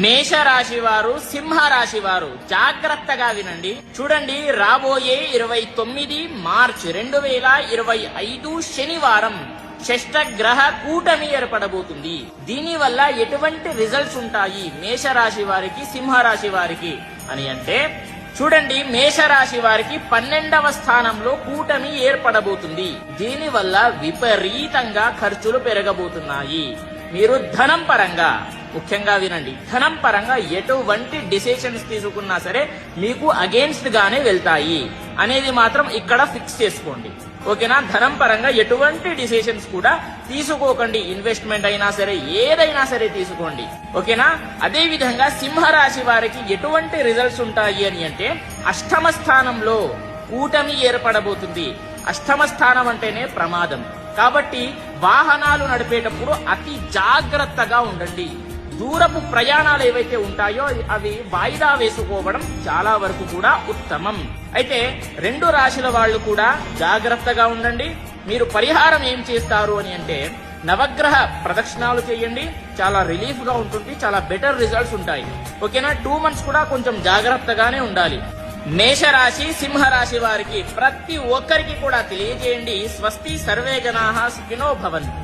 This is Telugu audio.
మేషరాశి వారు, సింహరాశి వారు జాగ్రత్తగా వినండి. చూడండి, రాబోయే 29 మార్చ్ 2025 శనివారం షష్టగ్రహ కూటమి ఏర్పడబోతుంది. దీనివల్ల ఎటువంటి రిజల్ట్స్ ఉంటాయి మేషరాశి వారికి, సింహరాశి వారికి అని అంటే, చూడండి, మేషరాశి వారికి 12వ స్థానంలో కూటమి ఏర్పడబోతుంది. దీనివల్ల విపరీతంగా ఖర్చులు పెరగబోతున్నాయి. మీరు ధనం పరంగా, ముఖ్యంగా వినండి, ధనం పరంగా ఎటువంటి డిసిషన్స్ తీసుకున్నా సరే మీకు అగేన్స్ట్ గానే వెళ్తాయి అనేది మాత్రం ఇక్కడ ఫిక్స్ చేసుకోండి. ఓకేనా? ధనం పరంగా ఎటువంటి డిసిషన్స్ కూడా తీసుకోకండి. ఇన్వెస్ట్మెంట్ అయినా సరే, ఏదైనా సరే తీసుకోండి. ఓకేనా? అదే విధంగా సింహరాశి వారికి ఎటువంటి రిజల్ట్స్ ఉంటాయి అని అంటే, అష్టమ స్థానంలో కూటమి ఏర్పడబోతుంది. అష్టమ స్థానం అంటేనే ప్రమాదం. కాబట్టి వాహనాలు నడిపేటప్పుడు అతి జాగ్రత్తగా ఉండండి. దూరపు ప్రయాణాలు ఏవైతే ఉంటాయో అవి వాయిదా వేసుకోవడం చాలా వరకు కూడా ఉత్తమం. అయితే 2 రాశుల వాళ్ళు కూడా జాగ్రత్తగా ఉండండి. మీరు పరిహారం ఏం చేస్తారు అని అంటే, నవగ్రహ ప్రదక్షిణాలు చేయండి. చాలా రిలీఫ్ గా ఉంటుంది, చాలా బెటర్ రిజల్ట్స్ ఉంటాయి. ఓకేనా? 2 months కూడా కొంచెం జాగ్రత్తగానే ఉండాలి. మేషరాశి, సింహరాశి వారికి ప్రతి ఒక్కరికి కూడా తెలియజేయండి. స్వస్తి, సర్వే జనాః సుఖినో భవంతు.